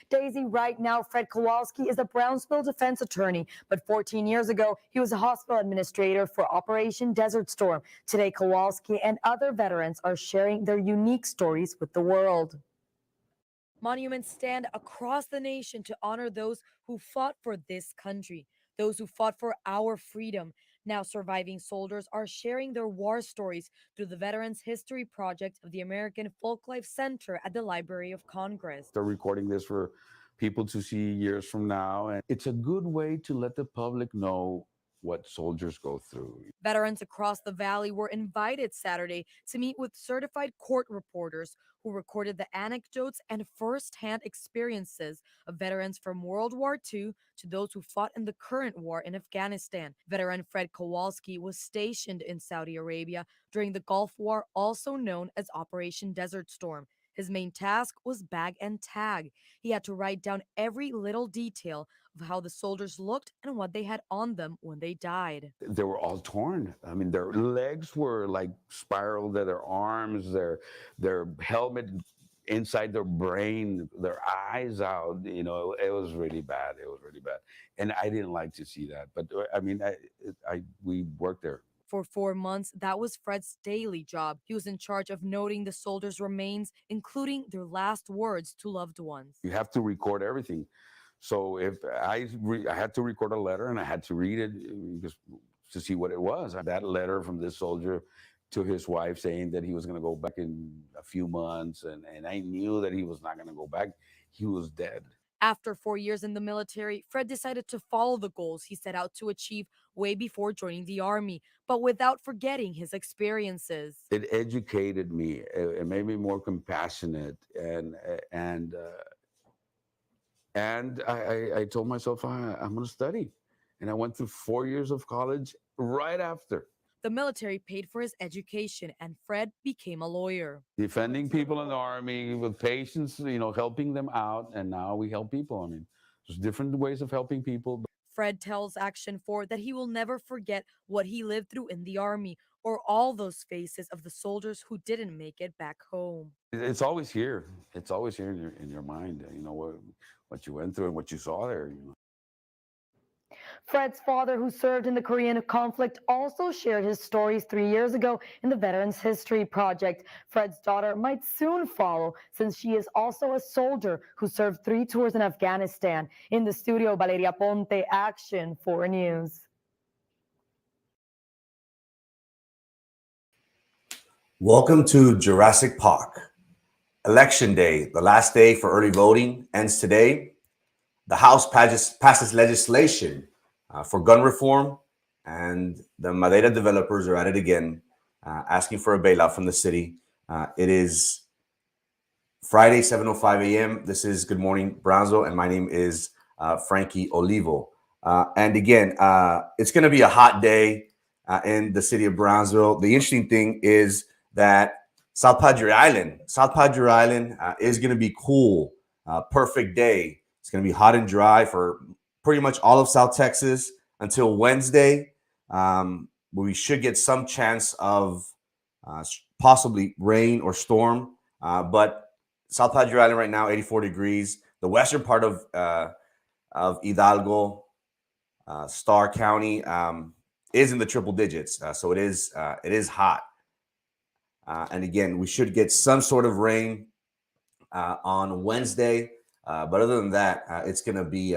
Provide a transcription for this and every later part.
Daisy, right now, Fred Kowalski is a Brownsville defense attorney, but 14 years ago, he was a hospital administrator for Operation Desert Storm. Today, Kowalski and other veterans are sharing their unique stories with the world. Monuments stand across the nation to honor those who fought for this country, those who fought for our freedom. Now, surviving soldiers are sharing their war stories through the Veterans History Project of the American Folklife Center at the Library of Congress. They're recording this for people to see years from now, and it's a good way to let the public know what soldiers go through. Veterans across the valley were invited Saturday to meet with certified court reporters who recorded the anecdotes and first-hand experiences of veterans from World War II to those who fought in the current war in Afghanistan. Veteran Fred Kowalski was stationed in Saudi Arabia during the Gulf War, also known as Operation Desert Storm. His main task was bag and tag. He had to write down every little detail of how the soldiers looked and what they had on them when they died. They were all torn. I mean, their legs were like spiraled, their arms, their helmet inside their brain, their eyes out. You know, it was really bad. It was really bad, and I didn't like to see that. But I mean, we worked there. For 4 months, that was Fred's daily job. He was in charge of noting the soldiers' remains, including their last words to loved ones. You have to record everything. So if I had to record a letter and I had to read it because, to see what it was. That letter from this soldier to his wife saying that he was going to go back in a few months, and I knew that he was not going to go back. He was dead. After 4 years in the military, Fred decided to follow the goals he set out to achieve way before joining the Army, but without forgetting his experiences. It educated me. It made me more compassionate, and I told myself I'm going to study, and I went through 4 years of college right after. The military paid for his education, and Fred became a lawyer. Defending people in the Army with patience, you know, helping them out, and now we help people. I mean, there's different ways of helping people. Fred tells Action 4 that he will never forget what he lived through in the Army or all those faces of the soldiers who didn't make it back home. It's always here. It's always here in your mind. You know what you went through and what you saw there. You know. Fred's father, who served in the Korean conflict, also shared his stories 3 years ago in the Veterans History Project. Fred's daughter might soon follow, since she is also a soldier who served 3 tours in Afghanistan. In the studio, Valeria Ponte, Action 4 News. Welcome to Jurassic Park. Election Day, the last day for early voting, ends today. The House passes legislation for gun reform, and the Madeira developers are at it again, asking for a bailout from the city. It is Friday, 7:05 a.m. This is Good Morning Brownsville, and my name is Frankie Olivo. And again, it's going to be a hot day in the city of Brownsville. The interesting thing is that South Padre Island is going to be cool, perfect day. It's going to be hot and dry for pretty much all of South Texas until Wednesday. We should get some chance of possibly rain or storm. But South Padre Island right now, 84 degrees. The western part of Hidalgo, Starr County, is in the triple digits. So it is hot. And again, we should get some sort of rain on Wednesday. But other than that, it's gonna be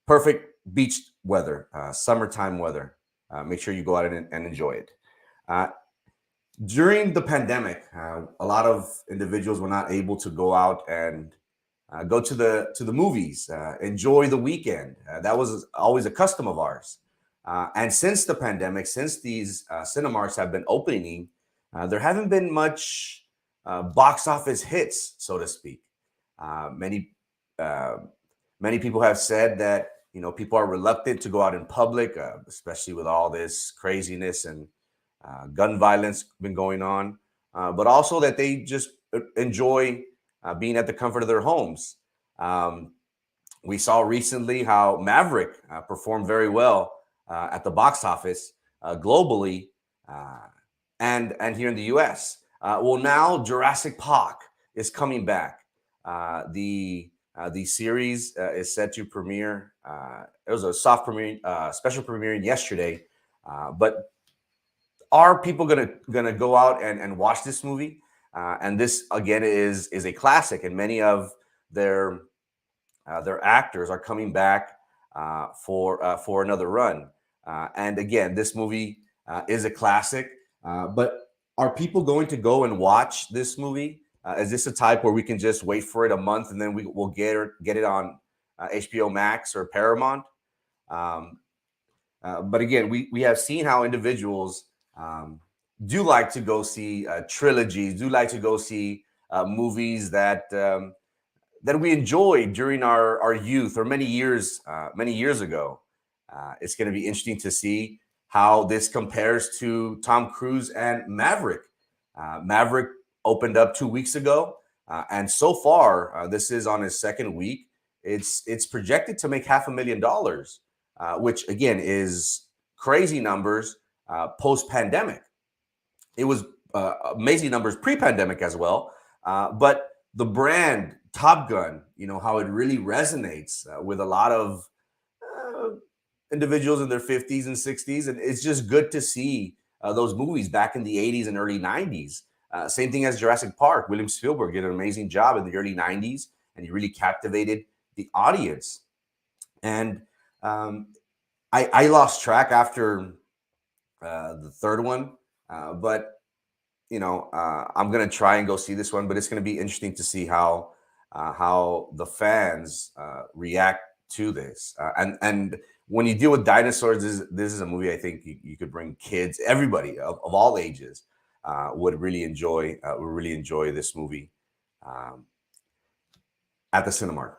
perfect beach weather, summertime weather. Make sure you go out and enjoy it. During the pandemic, a lot of individuals were not able to go out and go to the movies, enjoy the weekend. That was always a custom of ours. And since the pandemic, since these Cinemarks have been opening, there haven't been much box office hits, so to speak. Many people have said that, you know, people are reluctant to go out in public, especially with all this craziness and gun violence been going on, but also that they just enjoy being at the comfort of their homes. We saw recently how Maverick performed very well at the box office globally and here in the U.S. Well, now Jurassic Park is coming back. The series is set to premiere. It was a soft premiere, special premiering yesterday. But are people gonna go out and watch this movie? And this again is a classic, and many of their actors are coming back for another run. And again, this movie is a classic. But are people going to go and watch this movie? Is this a type where we can just wait for it a month and then we'll get it on HBO Max or Paramount? Um, but again, we have seen how individuals do like to go see trilogies, do like to go see movies that we enjoyed during our youth or many years ago. It's going to be interesting to see how this compares to Tom Cruise and Maverick. Maverick opened up 2 weeks ago, and so far, this is on his second week. It's projected to make $500,000, which again is crazy numbers post pandemic. It was amazing numbers pre-pandemic as well, but the brand Top Gun, how it really resonates with a lot of individuals in their 50s and 60s. And it's just good to see those movies back in the 80s and early 90s. Same thing as Jurassic Park. William Spielberg did an amazing job in the early 90s, and he really captivated the audience. And I lost track after the third one, but I'm gonna try and go see this one. But it's gonna be interesting to see how the fans react to this. And when you deal with dinosaurs, this is a movie I think you could bring kids, everybody of all ages would really enjoy this movie at the Cinemark.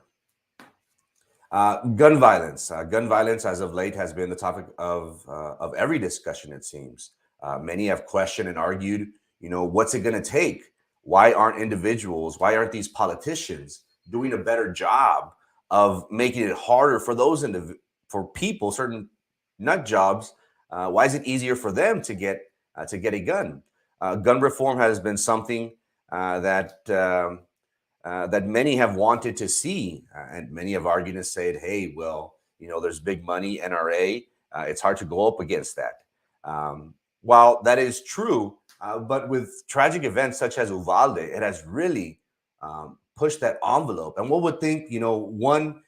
Gun violence. Gun violence, as of late, has been the topic of every discussion. It seems many have questioned and argued. What's it going to take? Why aren't these politicians doing a better job of making it harder for those for people, certain nut jobs? Why is it easier for them to get a gun? Gun reform has been something that many have wanted to see, and many have argued and said, "Hey, well, there's big money, NRA. It's hard to go up against that." While that is true, but with tragic events such as Uvalde, it has really pushed that envelope. And one would think, one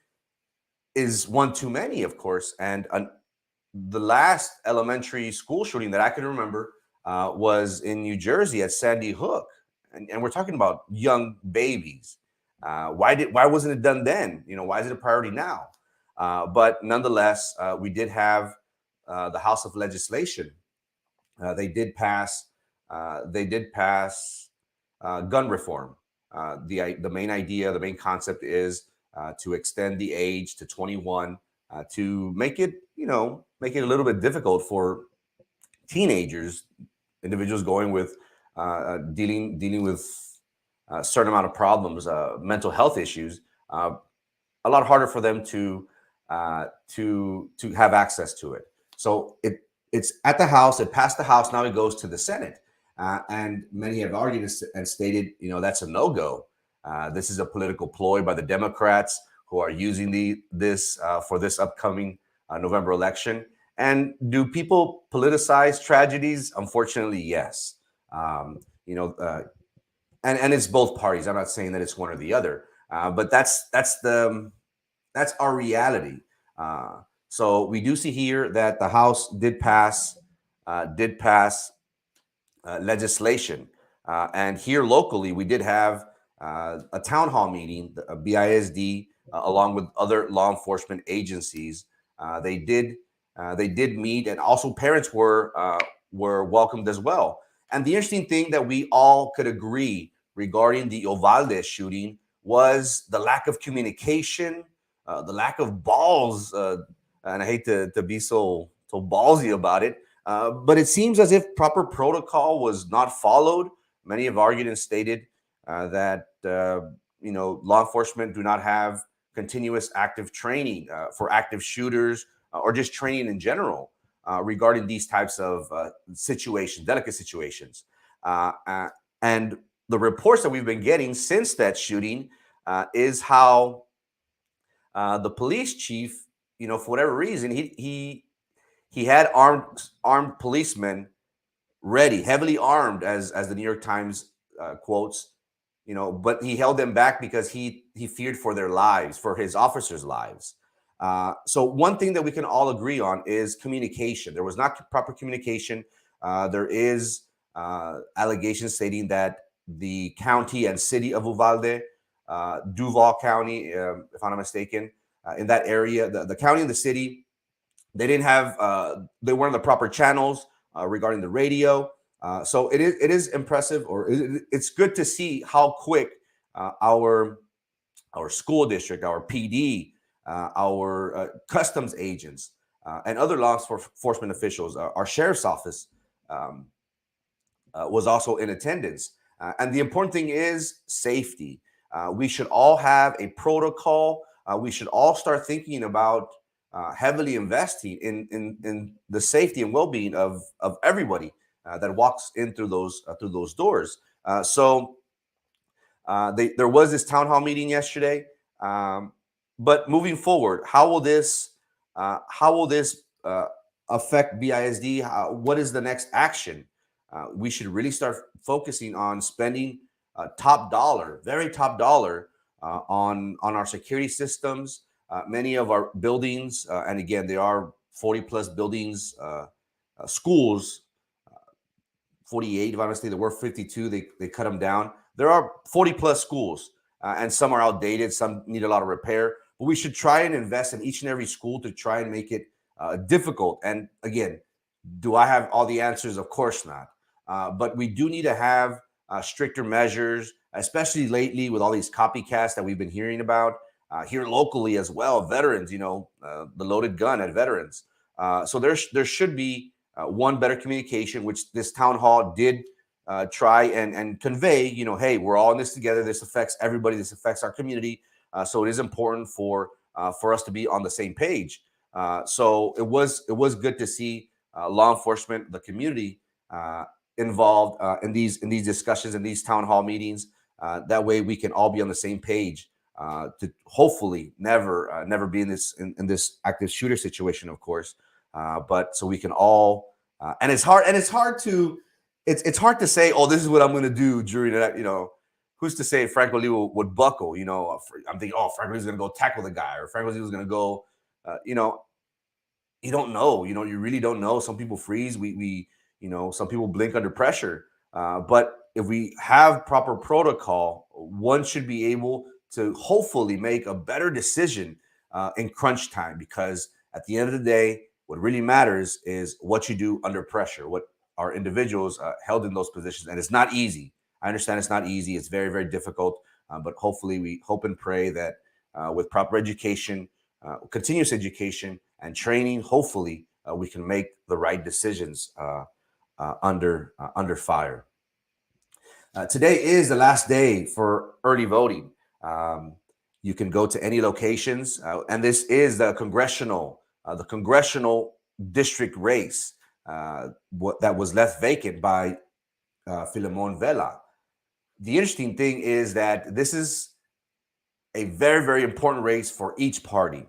is one too many, of course. And the last elementary school shooting that I can remember was in New Jersey at Sandy Hook. And we're talking about young babies. Why wasn't it done then? Why is it a priority now? But nonetheless, we did have the House of Legislation. They did pass gun reform. The main concept is to extend the age to 21 to make it a little bit difficult for teenagers, individuals going with dealing with a certain amount of problems, mental health issues, a lot harder for them to have access to it. So it's at the House. It passed the House. Now it goes to the Senate, and many have argued and stated, that's a no-go. This is a political ploy by the Democrats who are using this for this upcoming November election. And do people politicize tragedies? Unfortunately, yes. And it's both parties. I'm not saying that it's one or the other, but that's our reality. So we do see here that the House did pass legislation, and here locally we did have a town hall meeting, a BISD, along with other law enforcement agencies. They did meet, and also parents were welcomed as well. And the interesting thing that we all could agree regarding the Uvalde shooting was the lack of communication, the lack of balls. And I hate to be so ballsy about it, but it seems as if proper protocol was not followed. Many have argued and stated that law enforcement do not have continuous active training for active shooters or just training in general regarding these types of situations, delicate situations. And the reports that we've been getting since that shooting is how the police chief, for whatever reason, he had armed policemen ready, heavily armed, as the New York Times quotes, but he held them back because he feared for their lives, for his officers' lives. So one thing that we can all agree on is communication. There was not proper communication. There is allegations stating that the county and city of Uvalde, Duval County, if I'm not mistaken, in that area, the county and the city, they didn't have, they weren't on the proper channels regarding the radio. So it is impressive, or it's good to see how quick our school district, our PD, our customs agents, and other law enforcement officials, our sheriff's office um, was also in attendance. And the important thing is safety. We should all have a protocol. We should all start thinking about heavily investing in the safety and well-being of everybody that walks in through those doors. There was this town hall meeting yesterday, but moving forward, how will this affect BISD? What is the next action? We should really start focusing on spending top dollar, very top dollar, on our security systems. Many of our buildings, and again, there are 40 plus buildings, schools, 48, if honestly, there were 52, they cut them down. There are 40 plus schools, and some are outdated, some need a lot of repair. But we should try and invest in each and every school to try and make it difficult. And again, do I have all the answers? Of course not. But we do need to have stricter measures, especially lately with all these copycats that we've been hearing about here locally as well. Veterans, the loaded gun at veterans. So there should be one, better communication, which this town hall did try and convey. Hey, we're all in this together. This affects everybody. This affects our community. So it is important for us to be on the same page. So it was good to see law enforcement, the community involved in these discussions, in these town hall meetings. That way, we can all be on the same page to hopefully never be in this active shooter situation, of course. But so we can all, and it's hard to say, oh, this is what I'm going to do during that. Who's to say Franco Lee would buckle? I'm thinking, oh, Franco Lee's going to go tackle the guy, or Franco Lee was going to go. You don't know. You really don't know. Some people freeze. Some people blink under pressure. But if we have proper protocol, one should be able to hopefully make a better decision in crunch time, because at the end of the day, what really matters is what you do under pressure, what are individuals held in those positions. And it's not easy. I understand it's not easy. It's very, very difficult. But hopefully we hope and pray that with proper education, continuous education and training, hopefully we can make the right decisions under fire. Today is the last day for early voting. You can go to any locations, and this is the congressional district race that was left vacant by Filemon Vela. The interesting thing is that this is a very, very important race for each party.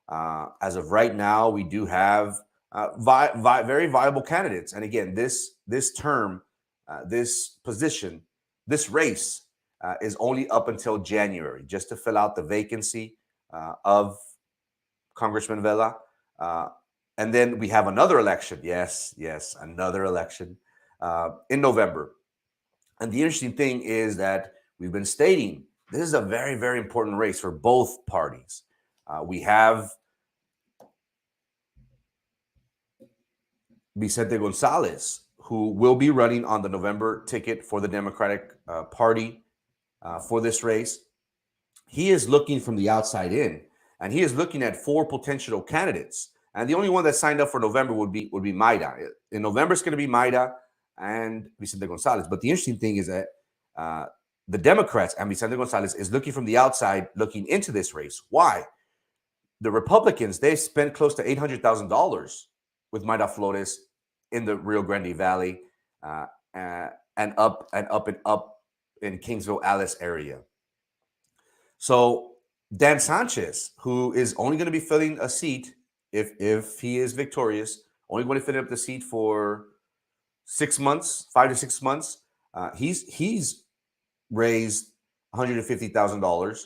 As of right now, we do have very viable candidates. And again, this term, this position, this race is only up until January, just to fill out the vacancy of Congressman Vela. And then we have another election. Yes, another election in November. And the interesting thing is that we've been stating this is a very, very important race for both parties. We have Vicente Gonzalez, who will be running on the November ticket for the Democratic Party for this race. He is looking from the outside in, and he is looking at 4 potential candidates. And the only one that signed up for November would be Maida. In November, it's going to be Maida and Vicente Gonzalez. But the interesting thing is that the Democrats and Vicente Gonzalez is looking from the outside, looking into this race. Why? The Republicans, they spent close to $800,000 with Maida Flores in the Rio Grande Valley and up in Kingsville, Alice area. So Dan Sanchez, who is only going to be filling a seat if he is victorious, only going to fill up the seat for 6 months, 5 to 6 months. He's raised $150,000.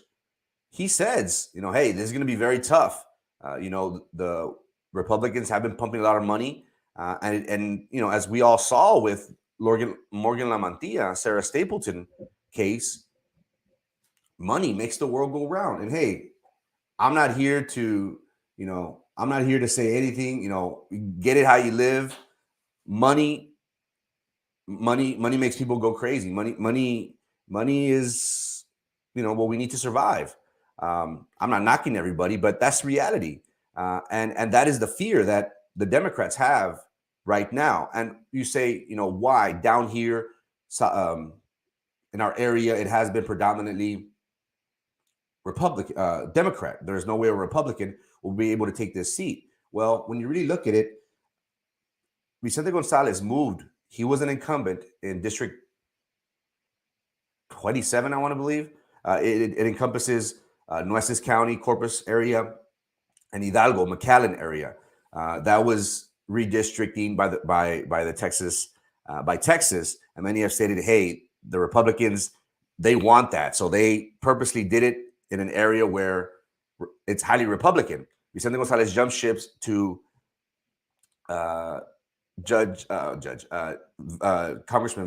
He says, hey, this is going to be very tough. The Republicans have been pumping a lot of money, and as we all saw with Morgan Lamantilla, Sarah Stapleton case, money makes the world go round. And hey, I'm not here to, I'm not here to say anything. Get it how you live. Money makes people go crazy. Money is, what we need to survive. I'm not knocking everybody, but that's reality, and that is the fear that the Democrats have right now. And you say, why down here, in our area, it has been predominantly Democrat. There's no way a Republican will be able to take this seat. Well, when you really look at it, Vicente Gonzalez moved. He was an incumbent in District 27, I want to believe. It encompasses Nueces County, Corpus area, and Hidalgo, McAllen area. That was redistricting by Texas, and many have stated, hey, the Republicans, they want that, so they purposely did it in an area where it's highly Republican. Vicente Gonzalez jumped ships to Congressman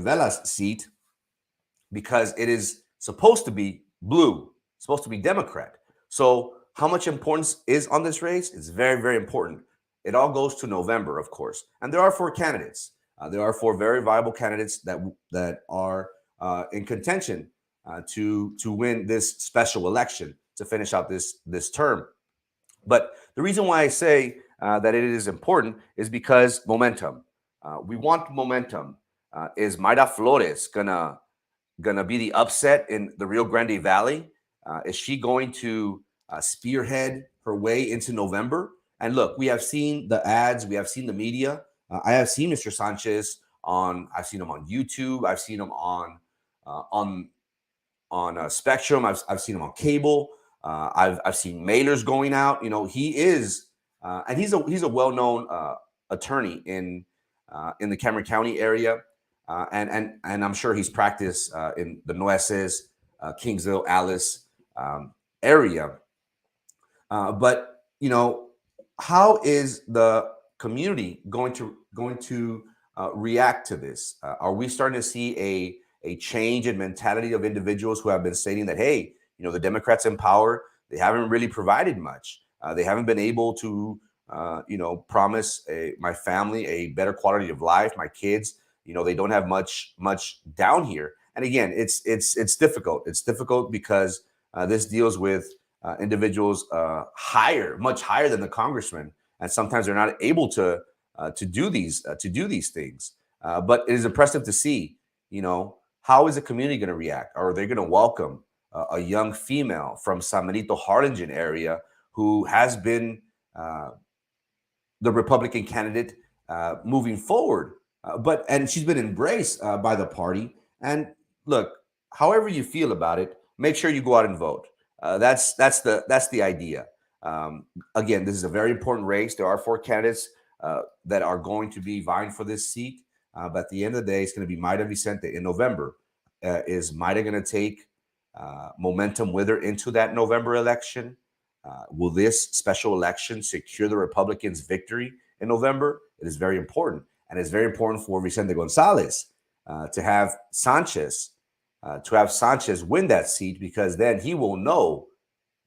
Vela's seat because it is supposed to be blue, supposed to be Democrat. So how much importance is on this race? It's very, very important. It all goes to November, of course. And there are 4 candidates. There are 4 very viable candidates that are in contention to win this special election to finish out this term. But the reason why I say that it is important is because momentum. We want momentum. Is Mayra Flores gonna be the upset in the Rio Grande Valley? Is she going to spearhead her way into November? And look, we have seen the ads, we have seen the media. I have seen Mr. Sanchez I've seen him on YouTube, I've seen him on Spectrum, I've seen him on cable. I've seen mailers going out. He is, and he's a well-known attorney in the Cameron County area, and I'm sure he's practiced in the Nueces, Kingsville, Alice area. But how is the community going to react to this? Are we starting to see a change in mentality of individuals who have been stating that, hey, the Democrats in power, they haven't really provided much. They haven't been able to, promise my family a better quality of life. My kids, they don't have much down here. And again, it's difficult. It's difficult because this deals with individuals much higher than the congressman, and sometimes they're not able to do these things. But it is impressive to see. How is the community going to react? Are they going to welcome a young female from San Benito Harlingen area who has been the Republican candidate moving forward, and she's been embraced by the party? And look, however you feel about it, make sure you go out and vote. That's the idea. Again, this is a very important race. There are 4 candidates that are going to be vying for this seat. But at the end of the day, it's going to be Mayra Vicente in November. Is Mayra going to take momentum with her into that November election? Will this special election secure the Republicans' victory in November? It is very important. And it's very important for Vicente Gonzalez to have Sanchez win that seat, because then he will know,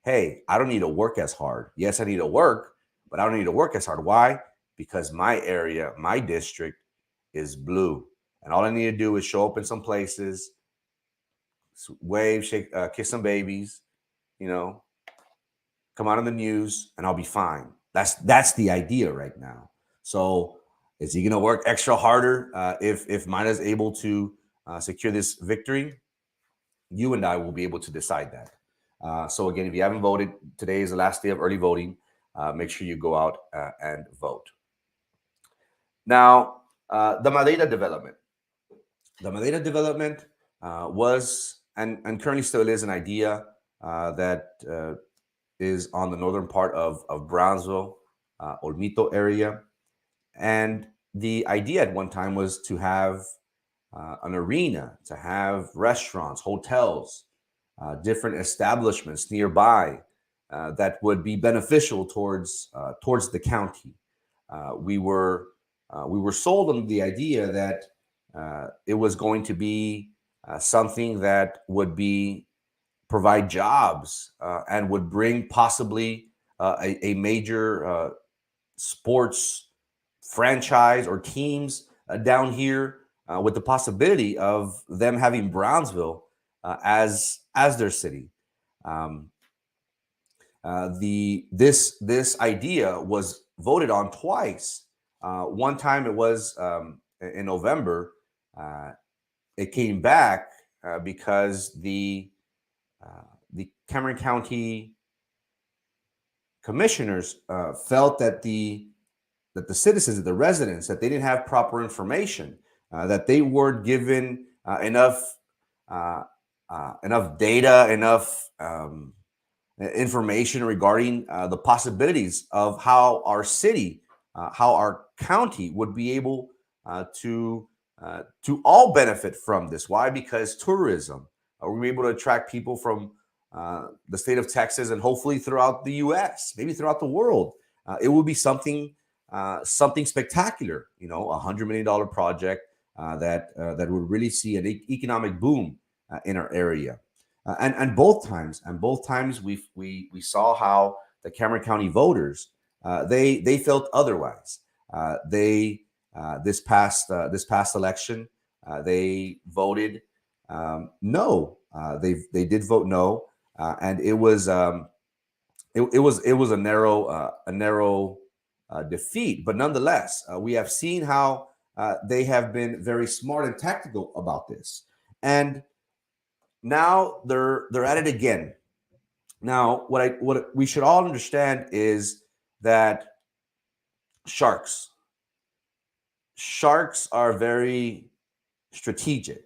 hey, I don't need to work as hard. Yes, I need to work, but I don't need to work as hard. Why? Because my area, my district is blue. And all I need to do is show up in some places, wave, shake, kiss some babies, come out on the news, and I'll be fine. That's the idea right now. So is he going to work extra harder if Mayra's able to secure this victory? You and I will be able to decide that. So again, if you haven't voted, today is the last day of early voting. Make sure you go out and vote. Now, the Madeira Development. The Madeira Development was and currently still is an idea that is on the northern part of Brownsville, Olmito area. And the idea at one time was to have an arena, to have restaurants, hotels, different establishments nearby that would be beneficial towards the county. We were sold on the idea that it was going to be something that would be provide jobs and would bring possibly a major sports franchise or teams down here with the possibility of them having Brownsville as their city. Um, the this idea was voted on twice. One time it was in November. Uh, it came back because the Cameron County commissioners felt that the citizens, that the residents, that they didn't have proper information, that they weren't given uh, enough data, enough information regarding the possibilities of how our city, how our county would be able to all benefit from this. Why? Because tourism. We're able to attract people from the state of Texas and hopefully throughout the U.S., maybe throughout the world. It will be something spectacular. $100 million project that would really see an economic boom in our area. And both times we saw how the Cameron County voters they felt otherwise. They this past election they voted no. They did vote no, and it was a narrow defeat. But nonetheless, we have seen how they have been very smart and tactical about this, and now they're at it again. Now, what we should all understand is that sharks sharks are very strategic.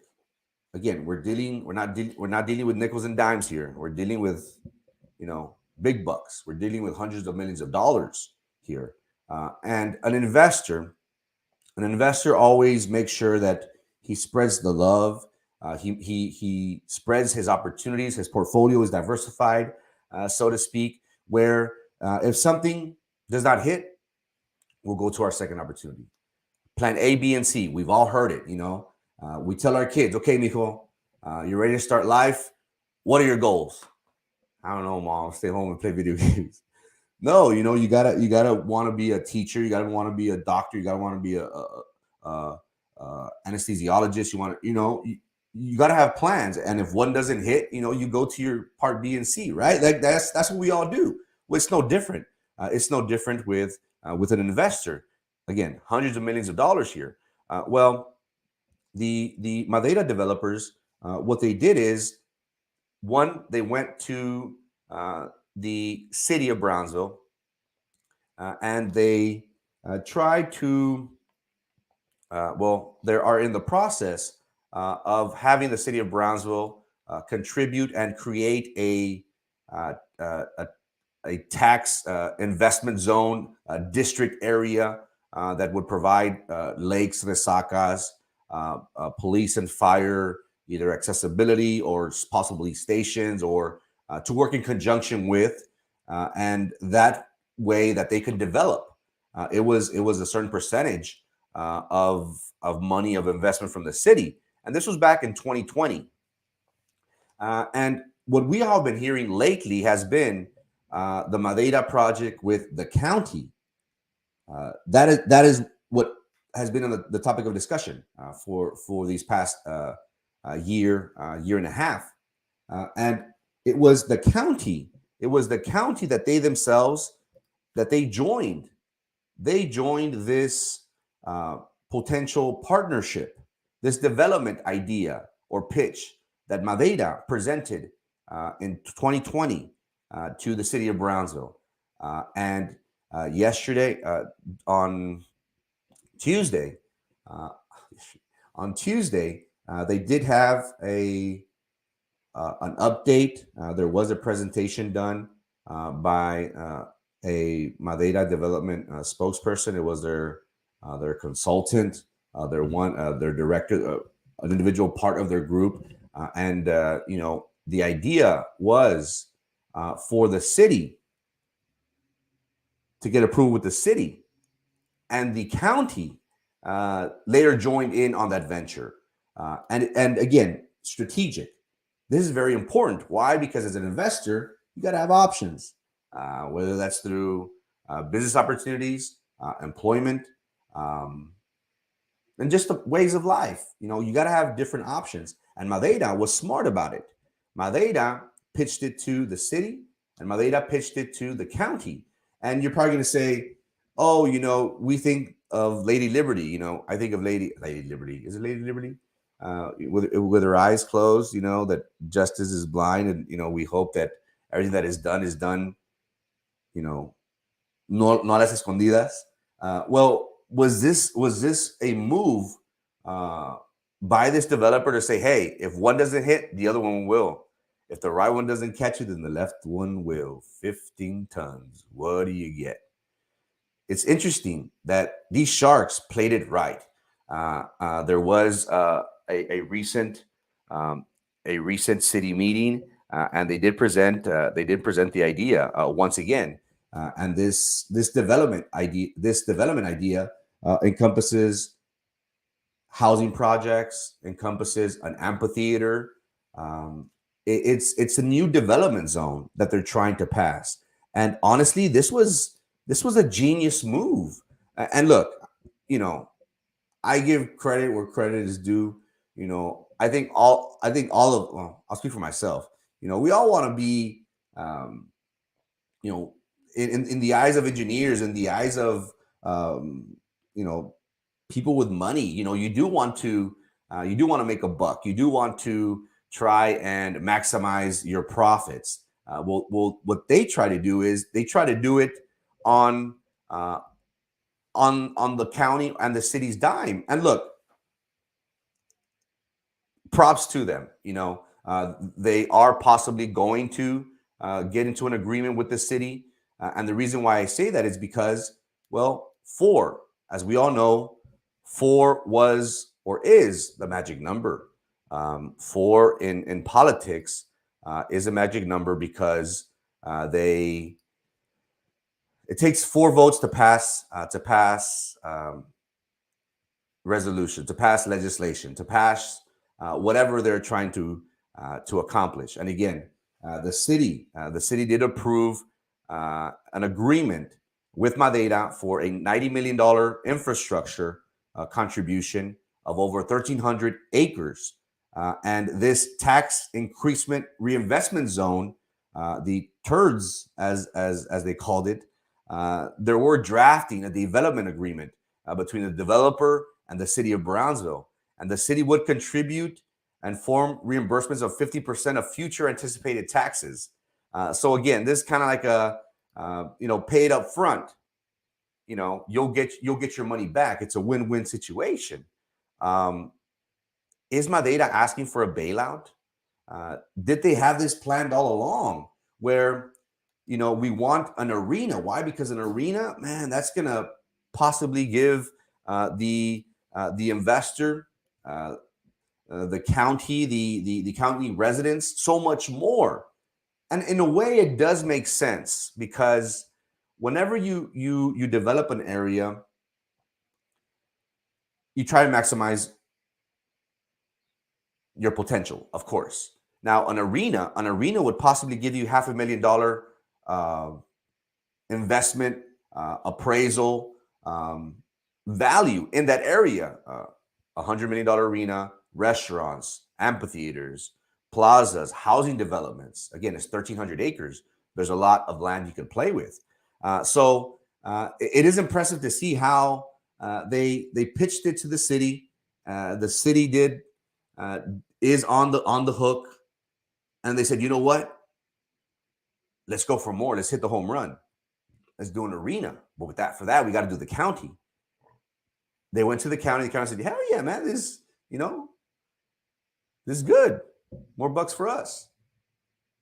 Again, we're not dealing with nickels and dimes here. We're dealing with big bucks. We're dealing with hundreds of millions of dollars here, and an investor always makes sure that he spreads the love. He spreads his opportunities. His portfolio is diversified, so to speak. Where if something does not hit, we'll go to our second opportunity. Plan A, B, and C. We've all heard it. We tell our kids, "Okay, mijo, you're ready to start life. What are your goals?" I don't know, mom. Stay home and play video games. No, you gotta want to be a teacher. You gotta want to be a doctor. You gotta want to be a anesthesiologist. You gotta have plans. And if one doesn't hit, you go to your part B and C, right? Like that's what we all do. Well, it's no different. It's no different with an investor. Again, hundreds of millions of dollars here. Well, the Madeira developers, what they did is, one, they went to the city of Brownsville, and they tried to, they are in the process of having the city of Brownsville contribute and create uh, uh, a, a tax investment zone district area that would provide lakes, resacas, police and fire, either accessibility or possibly stations, or to work in conjunction with, and that way that they could develop. It was a certain percentage of money of investment from the city, and this was back in 2020. And what we all been hearing lately has been the Madeira Project with the county. That is what has been on the topic of discussion for these past year and a half, and it was the county. It was the county that they themselves that they joined. They joined this potential partnership, this development idea or pitch that Madeira presented in 2020 to the city of Brownsville. And yesterday, on Tuesday, uh, they did have an update. There was a presentation done by a Madeira Development spokesperson. It was their consultant, their director, an individual part of their group, and the idea was for the city to get approval with the city, and the county later joined in on that venture. And again, strategic. This is very important. Why? Because as an investor, you got to have options, whether that's through business opportunities, employment, and just the ways of life. You got to have different options. And Madeira was smart about it. Madeira pitched it to the city, and Madeira pitched it to the county. And you're probably going to say, oh, we think of Lady Liberty. I think of Lady Liberty. Is it Lady Liberty? With her eyes closed, that justice is blind, and we hope that everything that is done, no las escondidas. Well, was this a move by this developer to say, hey, if one doesn't hit, the other one will. If the right one doesn't catch you, then the left one will. 15 tons. What do you get? It's interesting that these sharks played it right. There was a recent city meeting, and they did present the idea once again. And this development idea encompasses housing projects, encompasses an amphitheater. It's a new development zone that they're trying to pass. And honestly, this was a genius move. And look, I give credit where credit is due. I think all of, well, I'll speak for myself. We all want to be, in the eyes of engineers, in the eyes of, people with money, you do want to make a buck. You do want to try and maximize your profits. Well, what they try to do is they try to do it on the county and the city's dime. And look, props to them. They are possibly going to get into an agreement with the city. And the reason why I say that is because, well, 4, as we all know, 4 was or is the magic number. 4 in politics is a magic number because it takes 4 votes to pass resolution, to pass legislation, to pass whatever they're trying to accomplish. And again, the city did approve an agreement with Madeira for a $90 million infrastructure contribution of over 1,300 acres. And this tax increasement reinvestment zone, the TURDS, as they called it, they were drafting a development agreement between the developer and the city of Brownsville. And the city would contribute and form reimbursements of 50% of future anticipated taxes. So again, this is kind of like a, pay it up front. You'll get your money back. It's a win-win situation. Is Madeira asking for a bailout? Did they have this planned all along where, we want an arena? Why? Because an arena, man, that's going to possibly give the investor, the county, the county residents so much more. And in a way, it does make sense because whenever you develop an area, you try to maximize your potential, of course. Now, an arena would possibly give you $500,000 investment, appraisal, value in that area. $100 million arena, restaurants, amphitheaters, plazas, housing developments. Again, it's 1,300 acres. There's a lot of land you can play with. So it is impressive to see how they pitched it to the city. The city is on the hook, and they said, you know what? Let's go for more. Let's hit the home run. Let's do an arena. But for that, we got to do the county. They went to the county. The county said, hell yeah, man, this is good. more bucks for us.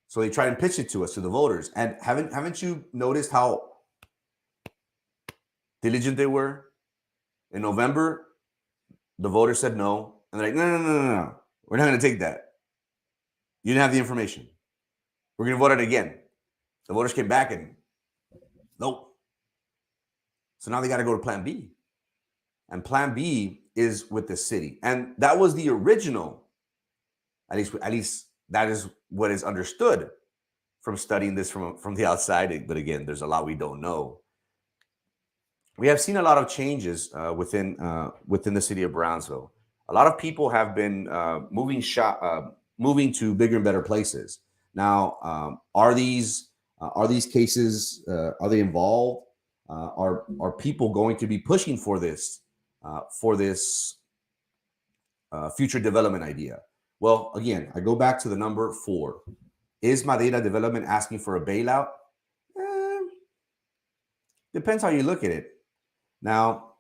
So they try and pitch it to us, to the voters. And haven't you noticed how diligent they were? In November, the voters said no. And they're like, no. We're not going to take that. You didn't have the information. We're going to vote it again. The voters came back and nope. So now they got to go to Plan B. And Plan B is with the city. And that was the original, at least that is what is understood from studying this from the outside. But again, there's a lot we don't know. We have seen a lot of changes within the city of Brownsville. A lot of people have been moving to bigger and better places. Now, are these cases? Are they involved? Are people going to be pushing for this future development idea? Well, again, I go back to the number 4. Is Madeira Development asking for a bailout? Depends how you look at it. Now,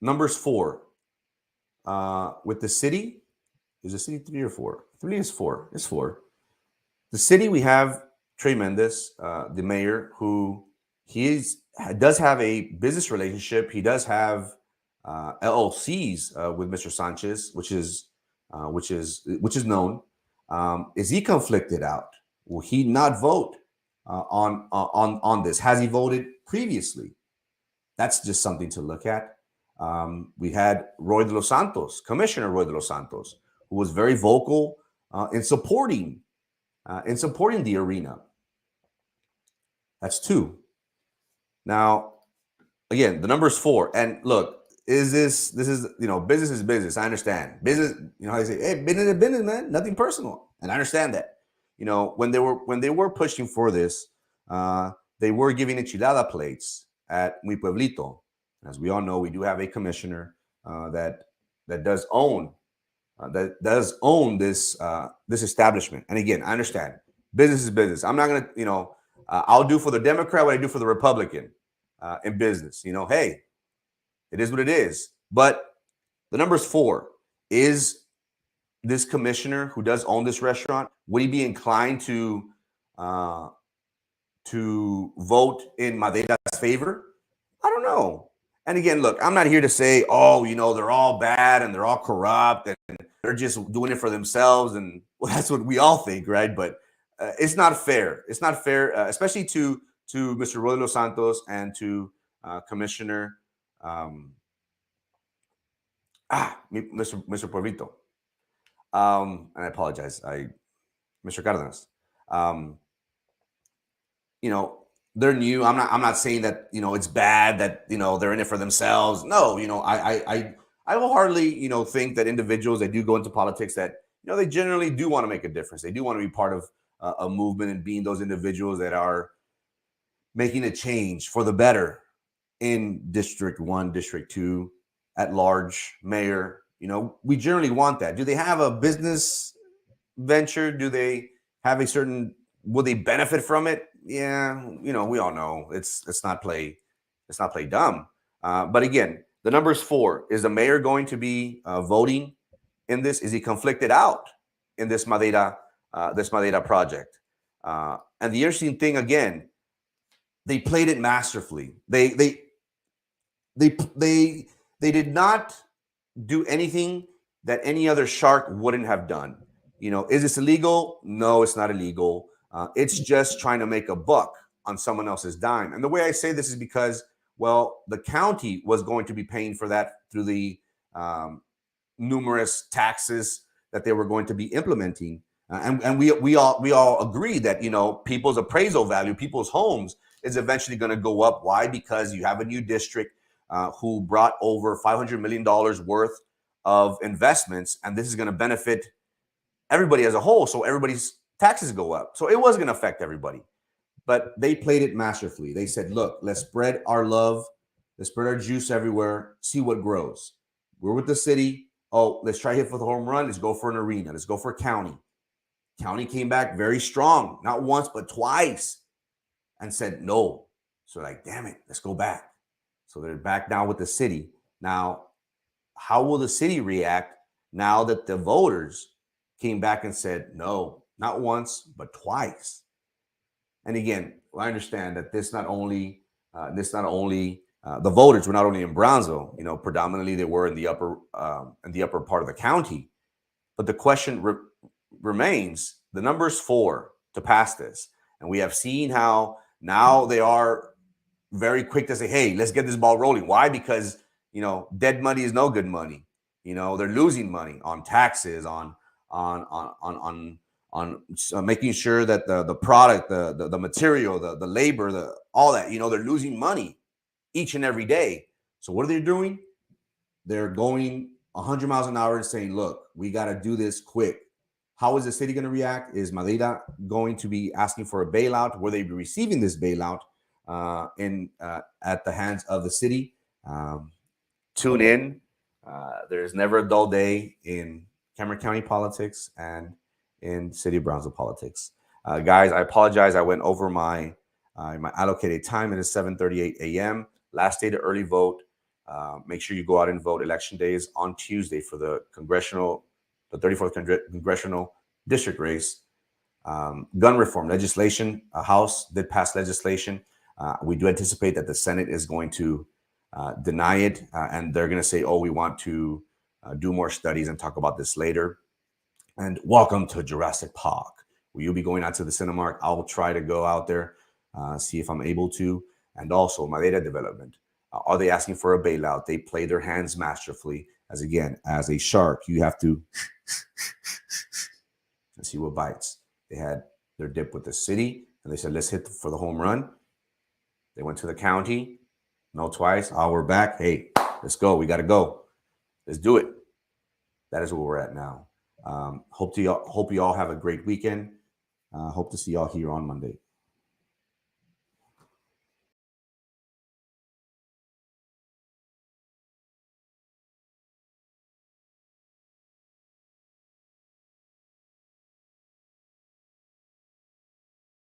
numbers 4. With the city, is the city 3 or 4? 3 is 4. It's 4. The city, we have Trey Mendez, the mayor, who does have a business relationship. He does have LLCs with Mr. Sanchez, which is known. Is he conflicted out? Will he not vote on this? Has he voted previously? That's just something to look at. We had Roy de los Santos, Commissioner Roy de los Santos, who was very vocal in supporting the arena. That's 2. Now, again, the number is 4. And look, this is business is business. I understand business. How they say, hey, business is business, man. Nothing personal, and I understand that. When they were pushing for this, they were giving enchilada plates at Mi Pueblito. As we all know, we do have a commissioner that does own this establishment. And again, I understand business is business. I'm not gonna, I'll do for the Democrat what I do for the Republican in business. Hey, it is what it is. But the number is 4. Is this commissioner who does own this restaurant, would he be inclined to vote in Madeira's favor? I don't know. And again, look, I'm not here to say, they're all bad and they're all corrupt and they're just doing it for themselves. And well, that's what we all think, right? But it's not fair. It's not fair, especially to Mr. Roy de los Santos and to Commissioner Mr. Pueblito. And I apologize, Mr. Cardenas. They're new. I'm not saying that it's bad that they're in it for themselves. No, I will hardly think that individuals that do go into politics that they generally do want to make a difference. They do want to be part of a movement and being those individuals that are making a change for the better in District 1, District 2, at large, mayor. We generally want that. Do they have a business venture? Do they have will they benefit from it? Yeah, we all know it's not play dumb. But again, the number is 4. Is the mayor going to be voting in this? Is he conflicted out in this Madeira project? And the interesting thing, again, they played it masterfully. They did not do anything that any other shark wouldn't have done. Is this illegal? No, it's not illegal. It's just trying to make a buck on someone else's dime. And the way I say this is because, well, the county was going to be paying for that through the numerous taxes that they were going to be implementing. And we all agree that, people's appraisal value, people's homes is eventually going to go up. Why? Because you have a new district who brought over $500 million worth of investments. And this is going to benefit everybody as a whole. So everybody's taxes go up. So it was going to affect everybody. But they played it masterfully. They said, look, let's spread our love. Let's spread our juice everywhere. See what grows. We're with the city. Oh, let's try hit for the home run. Let's go for an arena. Let's go for county. County came back very strong, not once, but twice, and said no. So like, damn it, let's go back. So they're back now with the city. Now, how will the city react now that the voters came back and said, no, not once, but twice. And again, I understand that this not only the voters were not only in Brownsville, predominantly they were in the upper part of the county. But the question remains: the number is 4 to pass this, and we have seen how now they are very quick to say, "Hey, let's get this ball rolling." Why? Because dead money is no good money. They're losing money on taxes, on making sure that the product, the material, the labor, all that, they're losing money each and every day. So what are they doing? They're going 100 miles an hour and saying, look, we got to do this quick. How is the city going to react? Is Madeira going to be asking for a bailout? Will they be receiving this bailout at the hands of the city? Tune in. There's never a dull day in Cameron County politics and in City of Brownsville politics. Guys, I apologize. I went over my allocated time. It is 7:38 a.m. Last day to early vote. Make sure you go out and vote. Election day is on Tuesday for the 34th Congressional District race. Gun reform legislation, House did pass legislation. We do anticipate that the Senate is going to deny it, and they're going to say, oh, we want to do more studies and talk about this later. And welcome to Jurassic Park. Will you be going out to the Cinemark? I'll try to go out there, see if I'm able to. And also Madeira Development. Are they asking for a bailout? They play their hands masterfully. As a shark, you have to see what bites. They had their dip with the city, and they said, let's hit for the home run. They went to the county. No, twice. Oh, we're back. Hey, let's go. We got to go. Let's do it. That is where we're at now. Hope you all have a great weekend. Hope to see y'all here on Monday.